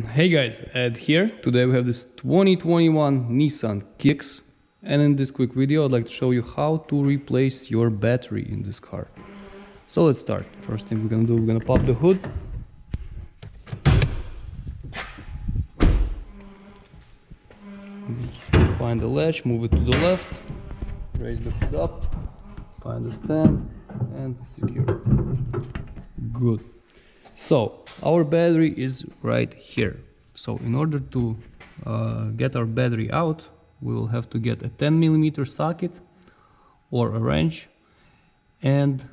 Hey guys, Ed here. Today we have this 2021 Nissan Kicks, and in this quick video I'd like to show you how to replace your battery in this car. So let's start. First thing we're gonna do, we're gonna pop the hood. Find the latch, move it to the left, raise the hood up, find the stand and secure it. Good. So our battery is right here. So in order to get our battery out, we will have to get a 10mm socket or a wrench and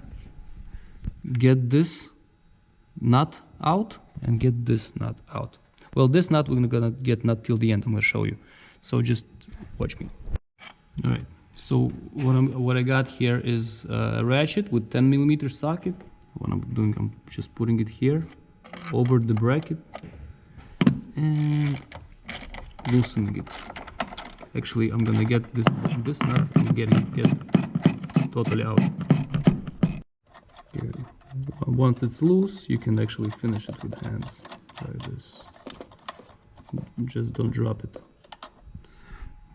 get this nut out and get this nut out. Well, this nut we're gonna get not till the end. I'm gonna show you. So just watch me. All right. So what I got here is a ratchet with 10mm socket. What I'm doing, I'm just putting it here over the bracket and loosening it. Actually, I'm gonna get this nut and get totally out. Okay. Once it's loose, you can actually finish it with hands like this. Just don't drop it.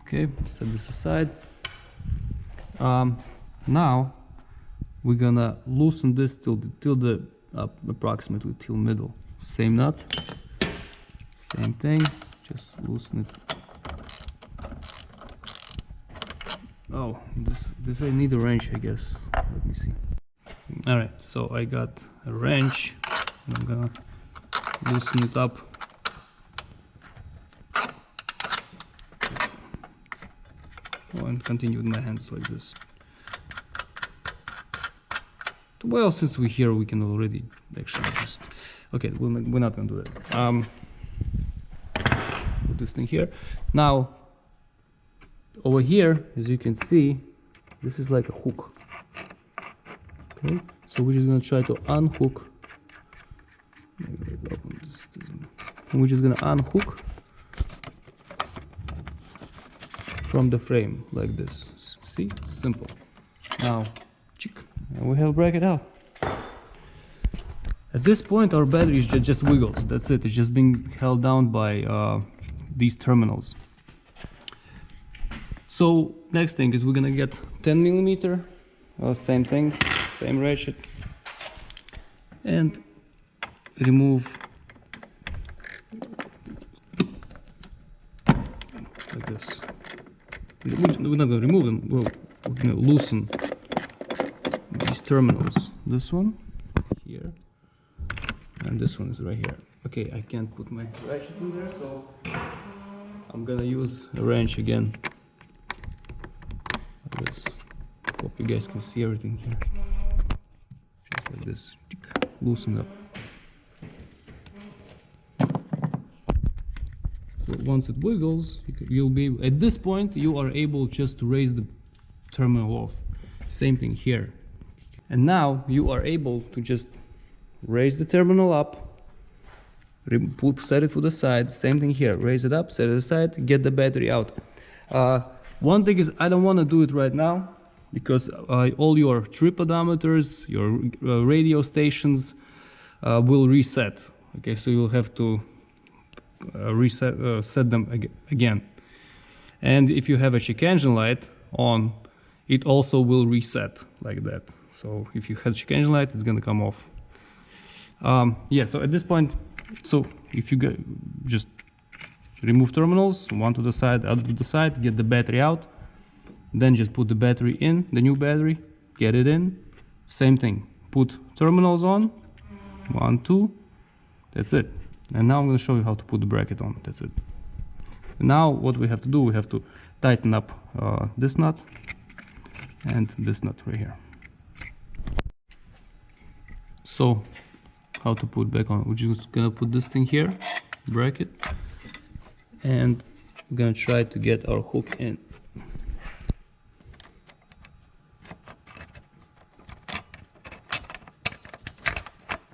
Okay, set this aside. Now we're gonna loosen this till the approximately till middle. Same nut, same thing, just loosen it. Oh, this I need a wrench, I guess. Let me see. All right, so I got a wrench. I'm gonna loosen it up. Oh, and continue with my hands like this. Well, since we're here, we can already actually just... Okay, we're not gonna do that. Put this thing here. Now, over here, as you can see, this is like a hook. Okay, so we're just gonna try to unhook. We're just gonna unhook from the frame like this. See, simple. Now, and we have bracket out. At this point, our battery just wiggles. That's it. It's just being held down by these terminals. So next thing is we're gonna get 10mm. Same thing, same ratchet, and remove like this. We're not gonna remove them. We're gonna loosen these terminals. This one here and this one is right here. Okay, I can't put my ratchet in there, so I'm gonna use a wrench again. Like this. Hope you guys can see everything here. Just like this. Loosen up. So once it wiggles, you'll be at this point you are able just to raise the terminal off. Same thing here. And now you are able to just raise the terminal up, set it to the side. Same thing here. Raise it up, set it aside, get the battery out. One thing is I don't want to do it right now because all your trip odometers, your radio stations will reset. Okay, so you'll have to set them again. And if you have a check engine light on, it also will reset like that. So if you had check engine light, it's gonna come off. Yeah, so at this point, so if you just remove terminals, one to the side, other to the side, get the battery out, then just put the battery in, the new battery, get it in, same thing, put terminals on, 1, 2, that's it. And now I'm gonna show you how to put the bracket on, that's it. Now what we have to do, we have to tighten up this nut and this nut right here. So how to put back on? We're just gonna put this thing here, bracket, and we're gonna try to get our hook in.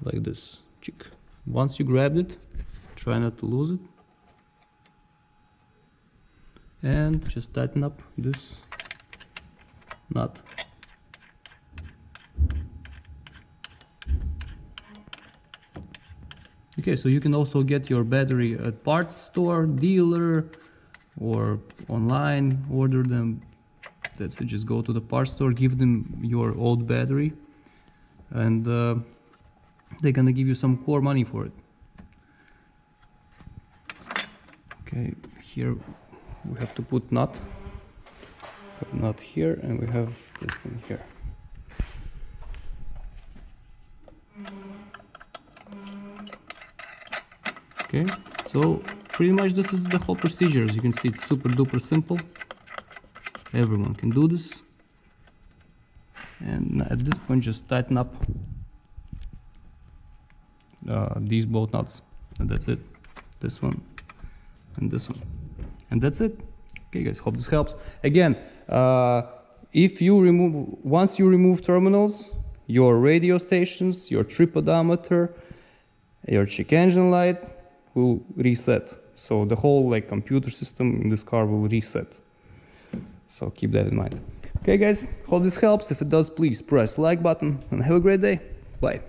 Like this. Once you grabbed it, try not to lose it. And just tighten up this nut. Okay, so you can also get your battery at parts store, dealer, or online, order them. That's it, just go to the parts store, give them your old battery, and they're gonna give you some core money for it. Okay, here we have to put nut here, and we have this thing here. Okay, so pretty much this is the whole procedure. As you can see, it's super duper simple. Everyone can do this. And at this point, just tighten up these both nuts, and that's it. This one and this one, and that's it. Okay, guys, hope this helps. Again, if you once you remove terminals, your radio stations, your trip odometer, your check engine light will reset. So the whole like computer system in this car will reset. So keep that in mind. Okay guys, hope this helps. If it does, please press like button and have a great day. Bye.